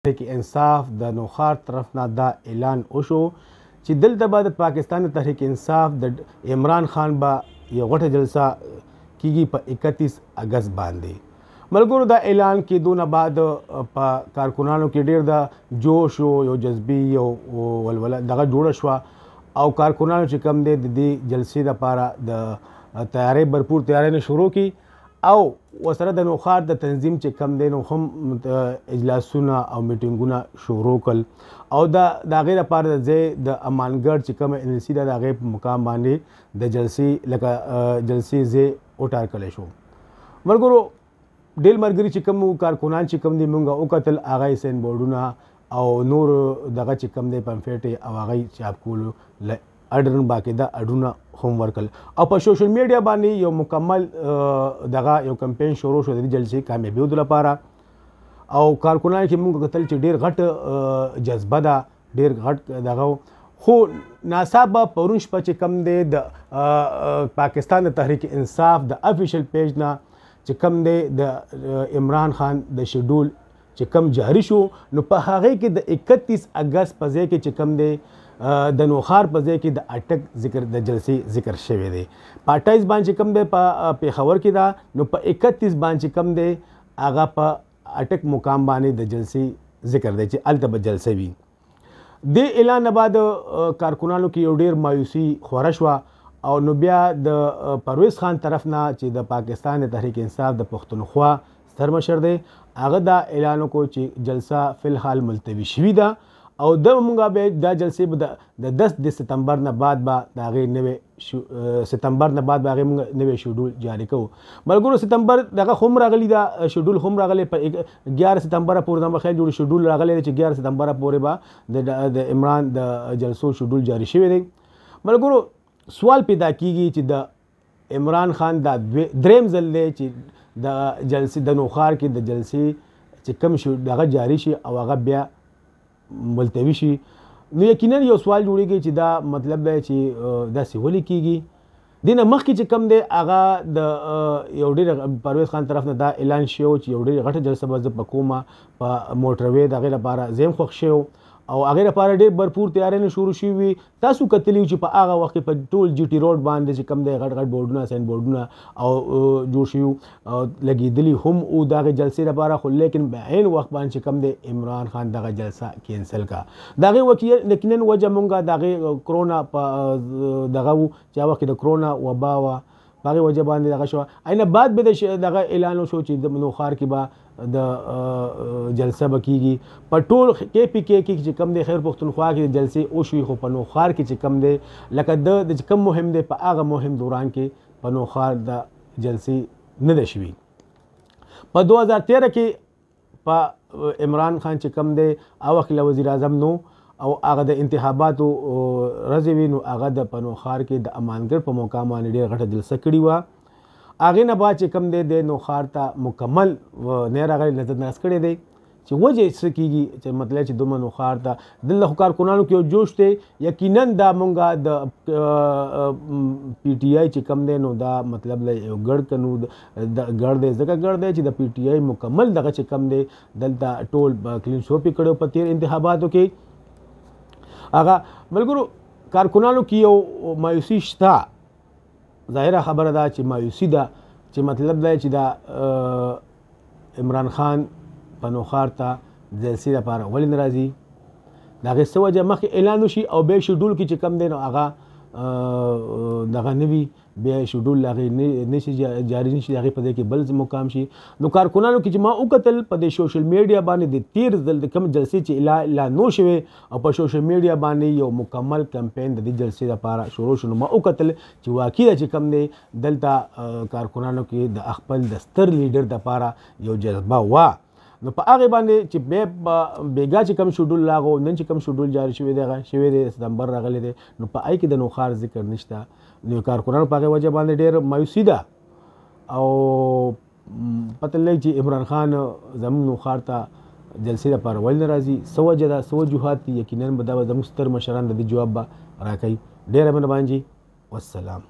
تحریک انصاف د نوخار طرف نه دا اعلان وشو چې دلته به د پاکستان تحریک انصاف د عمران خان به یو غټه جلسه کیږي په 31 اگست باندې. ملګرو دا اعلان کېدو نه بعد په کارکونانو کې ډېر د جوش او یو جذبي یو ولوله دغه جوړه شوه او کارکونانو چې کم دی د دې جلسې دپاره د تیاری برپور تیاری نه شروع کی او ورسره د نوخار د تنظیم چې کم دی نو هم اجلاسونه او میټینګونه شروع کړل او د هغې لپاره د ځای د امانګډ چې کومه NLC ده د هغې په مقام باندې د جلسې لکه جلسې ځای وټاکلی شو. ملګرو ډېر ملګري چې کوم کارکونان چې کوم دي مونږ وکتل هغه یې ساین بورډونه او نور دغه چې کوم دی پمفلټ او هغه یې چاپ کولو اډرن باقاعده اډونه هم ورکړل او په سوشل میډیا باندې یو مکمل دغه یو کمپین شروع شو د دې جلسې کامیابیدو لپاره او کارکونان کې موږ کتل چې ډېر غټ جذبه ده ډېر غټ دغه خو ناڅاپه پرون شپه چې کم دی د پاکستان د تحریک انصاف د افیشل پیج نه چې کم دی د عمران خان د شیډول چې کم جاری شو نو په هغې کې د 31 اگست په ځای کې چې کم دی د نوخار په ځای کې د اټک ذکر د جلسې ذکر شوی دی. په 28 باندې کم دی په پېښور کې ده نو په 31 باندې کم دی هغه په اټک مقام باندې د جلسې ذکر دی چې هلته به جلسه وي. دې اعلان نه بعد کارکونانو کې یو ډېر مایوسي خوره شوه او نو بیا د پرویز خان طرف نه چې د پاکستان د تحریک انصاف د پښتونخوا ستر مشر دی هغه دا اعلان وکړو چې جلسه فی الحال ملتوي شوې ده او د مونږه به دا جلسې به د 10 سپتمبر نه بعد به د هغې نوې سپتمبر نه بعد به هغې مونږ نوې شیډول جاري کوو. ملګرو سپتمبر دغه هم راغلی دا شیډول هم راغلی په 11 سپتمبره پورې زما خیال جوړ شیډول راغلی دی چې 11 سپتمبره پورې به د عمران د جلسو شیډول جاري شوی دی. ملګرو سوال پیدا کیږي چې د عمران خان دا دریم ځل دی چې د جلسې د نوخار کې د جلسې چې کوم دغه جاري شي او هغه بیا ملتوي شي نو یقینا یو سوال جوړیږي چې دا مطلب دی چې داسې ولې کیږي. دې نه مخکې چې کم دی هغه د یو ډېر پرویز خان طرف نه دا اعلان شوی چې یو ډېر غټه جلسه به زه په کومه په موټروې د هغې لپاره زه هم خوښ شوی او هغې لپاره ډېر برپور تیاری شروع شوي وي. تاسو کتلي چې په هغه وخت کې په ټول جي ټي روډ باندې چې کوم دی غټ غټ بورډونه ساین بورډونه او جوړ شوي او لګېدلي هم او د هغې جلسې لپاره خو لیکن په عین وخت باندې چې کوم دی عمران خان دغه جلسه کینسل کا. د هغې یقینا وجه مونږ د هغې کرونا په دغه و چې هغه وخت کې د کرونا وبا وه په هغې وجه باندې دغه شوه. اینه بعد به دغه اعلان وشو چې د نوخار کې به د جلسه به کیږي په ټول KPK کې چې کم دی خیر پښتونخوا کې جلسې وشوي خو په نوخار کې چې کم دی لکه د چې کم مهم دی په هغه مهم دوران کې په نوخار د جلسې نه ده شوي. په 2013 کې په عمران خان چې کم دی هغه وخت له وزیر اعظم نو او هغه د انتخاباتو ورځې وي نو هغه د په نوخار کې د امانګډ په مقام باندې ډېره غټه جلسه کړې وه. هغې نه بعد چې کوم دی د نوخار ته مکمل نه راغلی نظر انداز کړی دی چې وجه څه کیږي چې مطلب چې دومره نوخار ته دلته خو کارکونانو کې یو جوش دی. یقینا دا مونږه د PTI چې کم دی نو دا مطلب یو ګډ کنو د ګډ دی ځکه ګډ دی چې د PTI مکمل دغه چې کم دی دلته ټول کلین شوپ یې کړی په تیر انتخاباتو کې. هغه ملګرو کارکونانو کې یو مایوسي شته ظاهره خبره ده چې مایوسي ده چې مطلب دی چې دا عمران خان په نوخار ته جلسې لپاره ولې نه راځي د هغې څه وجه مخکې اعلان وشي او بیا شیډول کې چې کم دی نو هغه دغه نه وي بیا شیډول هغې نشي جاري نشي د هغې په ځای کې بل مقام شي. نو کارکونانو کې چې ما وکتل په دې سوشل میډیا باندې د تیر ځل د کوم جلسې چې اعلان نو شوی او په سوشل میډیا باندې یو مکمل کمپین د دې جلسې لپاره شروع شو نو ما وکتل چې واقعي چې کم دی دلته کارکونانو کې د خپل د ستر لیډر دپاره یو جذبه وه. نو په هغې باندې چې بېګا چې کوم شیډول راغو نن چې کوم شیډول جاري شوی دی سپتمبر راغلی دی نو په هغې کې د نوخار ذکر نشته. نو کارکونانو په هغې وجه باندې ډېر مایوسي ده او پته لګي چې عمران خان زموږ نوخار ته جلسې لپاره ولې نه راځي څه وجه ده څه وجوهات دي. یقینا به دا به زموږ ستر مشران د دې جواب به راکوي. ډېره مهرباني والسلام.